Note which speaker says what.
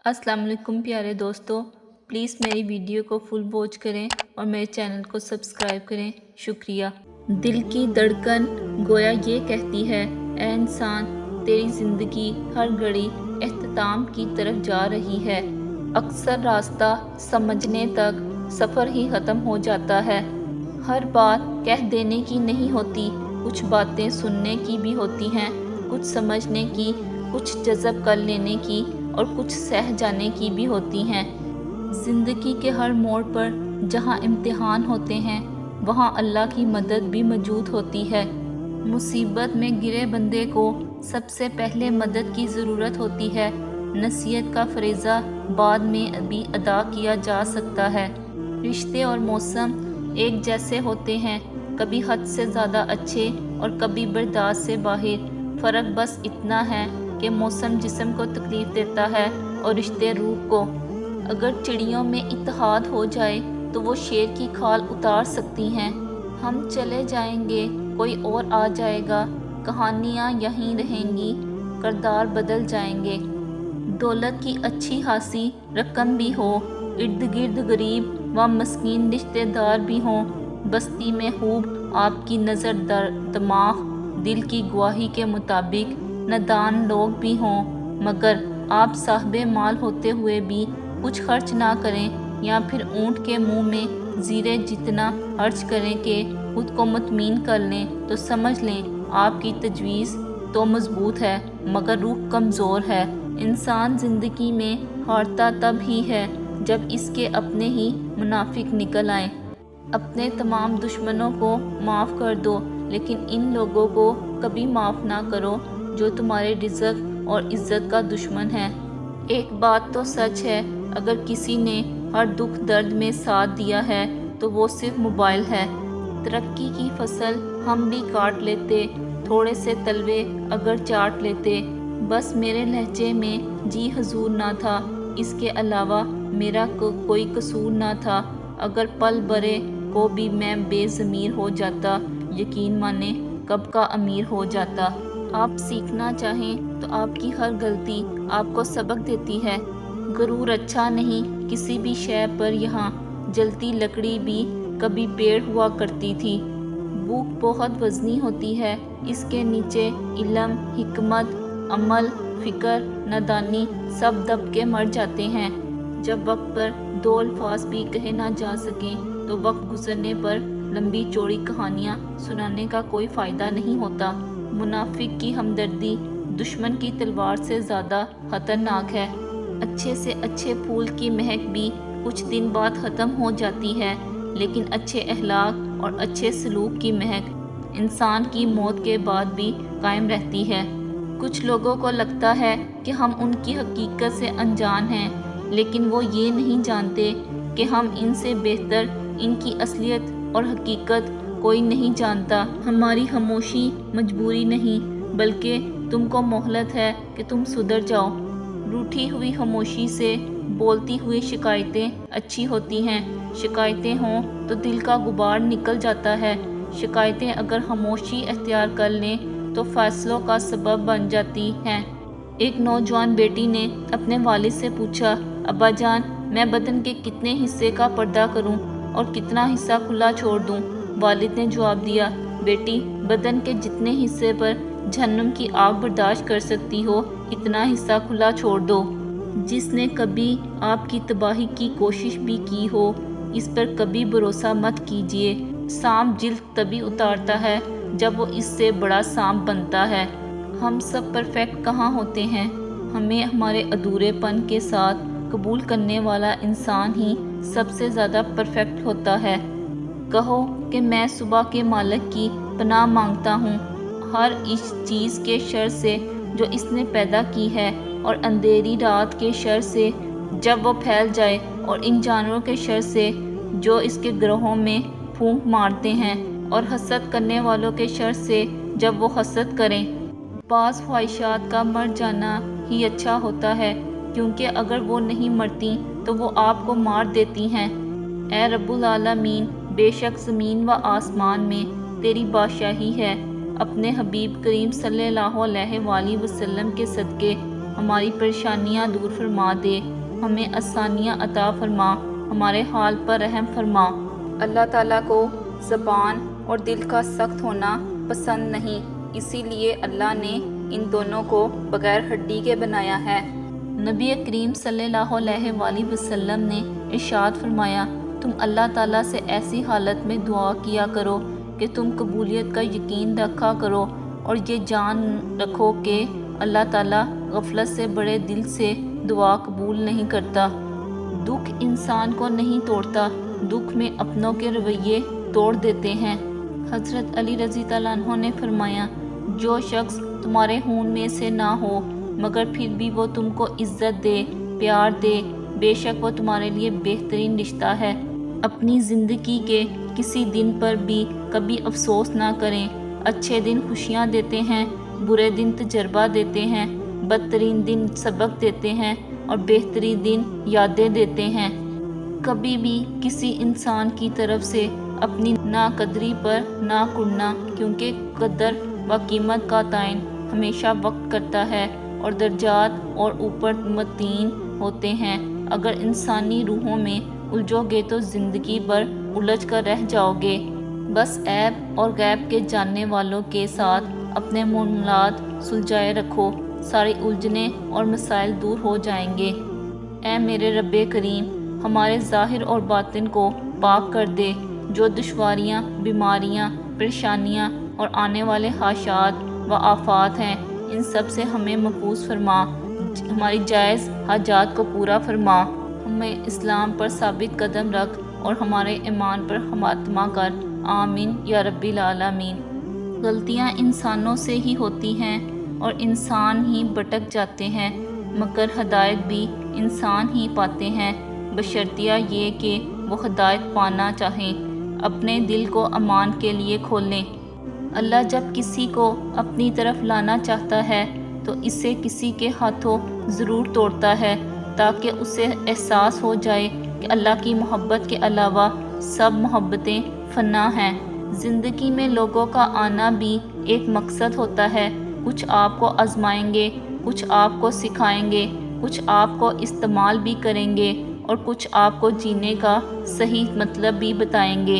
Speaker 1: अस्सलाम वालेकुम प्यारे दोस्तों, प्लीज़ मेरी वीडियो को फुल वॉच करें और मेरे चैनल को सब्सक्राइब करें। शुक्रिया। दिल की धड़कन गोया ये कहती है, ऐ इंसान, तेरी ज़िंदगी हर घड़ी इख्तिताम की तरफ जा रही है। अक्सर रास्ता समझने तक सफ़र ही ख़त्म हो जाता है। हर बात कह देने की नहीं होती, कुछ बातें सुनने की भी होती हैं, कुछ समझने की, कुछ जज़ब कर लेने की और कुछ सह जाने की भी होती हैं। ज़िंदगी के हर मोड़ पर जहाँ इम्तिहान होते हैं, वहाँ अल्लाह की मदद भी मौजूद होती है। मुसीबत में गिरे बंदे को सबसे पहले मदद की ज़रूरत होती है। नसीहत का फ़रीज़ा बाद में भी अदा किया जा सकता है। रिश्ते और मौसम एक जैसे होते हैं, कभी हद से ज़्यादा अच्छे और कभी बर्दाश्त से बाहर। फ़र्क बस इतना है कि मौसम जिस्म को तकलीफ़ देता है और रिश्ते रूह को। अगर चिड़ियों में इत्तेहाद हो जाए तो वो शेर की खाल उतार सकती हैं। हम चले जाएंगे, कोई और आ जाएगा, कहानियाँ यहीं रहेंगी, किरदार बदल जाएंगे। दौलत की अच्छी खासी रकम भी हो, इर्द गिर्द गरीब व मस्कीन रिश्तेदार भी हों, बस्ती में खूब आपकी नज़र दिमाग दिल की गवाही के मुताबिक नादान लोग भी हों, मगर आप साहिबे माल होते हुए भी कुछ खर्च ना करें या फिर ऊँट के मुंह में जीरे जितना खर्च करें कि खुद को मुतमीन कर लें, तो समझ लें आपकी तजवीज़ तो मजबूत है मगर रूह कमज़ोर है। इंसान ज़िंदगी में हारता तब ही है जब इसके अपने ही मुनाफिक निकल आए। अपने तमाम दुश्मनों को माफ़ कर दो, लेकिन इन लोगों को कभी माफ़ ना करो जो तुम्हारे रिज़्क़ और इज़्ज़त का दुश्मन है। एक बात तो सच है, अगर किसी ने हर दुख दर्द में साथ दिया है तो वो सिर्फ मोबाइल है। तरक्की की फसल हम भी काट लेते, थोड़े से तलवे अगर चाट लेते। बस मेरे लहजे में जी हजूर ना था, इसके अलावा मेरा कोई कसूर ना था। अगर पल भरे को भी मैं बेज़मीर हो जाता, यकीन माने कब का अमीर हो जाता। आप सीखना चाहें तो आपकी हर गलती आपको सबक देती है। गरूर अच्छा नहीं किसी भी शय पर, यहाँ जलती लकड़ी भी कभी पेड़ हुआ करती थी। भूख बहुत वज़नी होती है, इसके नीचे इल्म, हिकमत, अमल, फ़िक्र, नादानी सब दब के मर जाते हैं। जब वक्त पर दो अल्फाज भी कहे ना जा सकें तो वक्त गुजरने पर लंबी चौड़ी कहानियाँ सुनाने का कोई फ़ायदा नहीं होता। मुनाफिक की हमदर्दी दुश्मन की तलवार से ज़्यादा ख़तरनाक है। अच्छे से अच्छे फूल की महक भी कुछ दिन बाद ख़त्म हो जाती है, लेकिन अच्छे अखलाक और अच्छे सलूक की महक इंसान की मौत के बाद भी कायम रहती है। कुछ लोगों को लगता है कि हम उनकी हकीकत से अनजान हैं, लेकिन वो ये नहीं जानते कि हम इनसे बेहतर इनकी असलियत और हकीकत कोई नहीं जानता। हमारी खामोशी मजबूरी नहीं, बल्कि तुमको मोहलत है कि तुम सुधर जाओ। रूठी हुई खामोशी से बोलती हुई शिकायतें अच्छी होती हैं। शिकायतें हों तो दिल का गुबार निकल जाता है। शिकायतें अगर खामोशी अख्तियार कर लें तो फैसलों का सबब बन जाती हैं। एक नौजवान बेटी ने अपने वालिद से पूछा, अब्बा जान, मैं बदन के कितने हिस्से का पर्दा करूं और कितना हिस्सा खुला छोड़ दूं? वालिद ने जवाब दिया, बेटी, बदन के जितने हिस्से पर जहन्नुम की आग बर्दाश्त कर सकती हो, इतना हिस्सा खुला छोड़ दो। जिसने कभी आपकी तबाही की कोशिश भी की हो, इस पर कभी भरोसा मत कीजिए। सांप जिल्द तभी उतारता है जब वो इससे बड़ा सांप बनता है। हम सब परफेक्ट कहाँ होते हैं? हमें हमारे अधूरेपन के साथ कबूल करने वाला इंसान ही सबसे ज़्यादा परफेक्ट होता है। कहो कि मैं सुबह के मालिक की पनाह मांगता हूँ, हर इस चीज़ के शर से जो इसने पैदा की है, और अंधेरी रात के शर से जब वो फैल जाए, और इन जानवरों के शर से जो इसके ग्रहों में फूंक मारते हैं, और हसद करने वालों के शर से जब वो हसद करें। बाज़ ख्वाहिशात का मर जाना ही अच्छा होता है, क्योंकि अगर वो नहीं मरती तो वो आपको मार देती हैं। ए रब्बुल आलमीन, बेशक ज़मीन व आसमान में तेरी बादशाही है। अपने हबीब करीम सल्लल्लाहु अलैहि वसल्लम के सदक़े ہماری پریشانیاں دور فرما دے، ہمیں آسانیاں عطا فرما، ہمارے حال پر رحم فرما۔ اللہ تعالیٰ کو زبان اور دل کا سخت ہونا پسند نہیں، اسی لیے اللہ نے ان دونوں کو بغیر ہڈی کے بنایا ہے۔ نبی کریم صلی اللہ علیہ وآلہ وسلم نے ارشاد فرمایا، تم اللہ تعالیٰ سے ایسی حالت میں دعا کیا کرو کہ تم قبولیت کا یقین رکھا کرو، اور یہ جان رکھو کہ اللہ تعالیٰ غفلت سے بڑے دل سے دعا قبول نہیں کرتا۔ دکھ انسان کو نہیں توڑتا، دکھ میں اپنوں کے رویے توڑ دیتے ہیں۔ حضرت علی رضی اللہ عنہ نے فرمایا، جو شخص تمہارے خون میں سے نہ ہو مگر پھر بھی وہ تم کو عزت دے، پیار دے، بے شک وہ تمہارے لیے بہترین رشتہ ہے۔ اپنی زندگی کے کسی دن پر بھی کبھی افسوس نہ کریں۔ اچھے دن خوشیاں دیتے ہیں، برے دن تجربہ دیتے ہیں، بدترین دن سبق دیتے ہیں، اور بہترین دن یادیں دیتے ہیں۔ کبھی بھی کسی انسان کی طرف سے اپنی ناقدری پر نہ کڑنا، کیونکہ قدر و قیمت کا تعین ہمیشہ وقت کرتا ہے، اور درجات اور اوپر متین ہوتے ہیں۔ اگر انسانی روحوں میں الجھو گے تو زندگی بھر الجھ کر رہ جاؤ گے۔ بس عیب اور غیب کے جاننے والوں کے ساتھ اپنے معاملات سلجھائے رکھو، ساری الجھنیں اور مسائل دور ہو جائیں گے۔ اے میرے رب کریم، ہمارے ظاہر اور باطن کو پاک کر دے۔ جو دشواریاں، بیماریاں، پریشانیاں اور آنے والے حادثات و آفات ہیں، ان سب سے ہمیں محفوظ فرما، ہماری جائز حاجات کو پورا فرما، ہمیں اسلام پر ثابت قدم رکھ اور ہمارے ایمان پر خاتمہ کر۔ آمین یا رب العالمین۔ غلطیاں انسانوں سے ہی ہوتی ہیں اور انسان ہی بھٹک جاتے ہیں، مگر ہدایت بھی انسان ہی پاتے ہیں، بشرطیہ یہ کہ وہ ہدایت پانا چاہیں، اپنے دل کو امان کے لیے کھولیں۔ اللہ جب کسی کو اپنی طرف لانا چاہتا ہے تو اسے کسی کے ہاتھوں ضرور توڑتا ہے، تاکہ اسے احساس ہو جائے کہ اللہ کی محبت کے علاوہ سب محبتیں فنا ہیں۔ زندگی میں لوگوں کا آنا بھی ایک مقصد ہوتا ہے، کچھ آپ کو آزمائیں گے، کچھ آپ کو سکھائیں گے، کچھ آپ کو استعمال بھی کریں گے، اور کچھ آپ کو جینے کا صحیح مطلب بھی بتائیں گے۔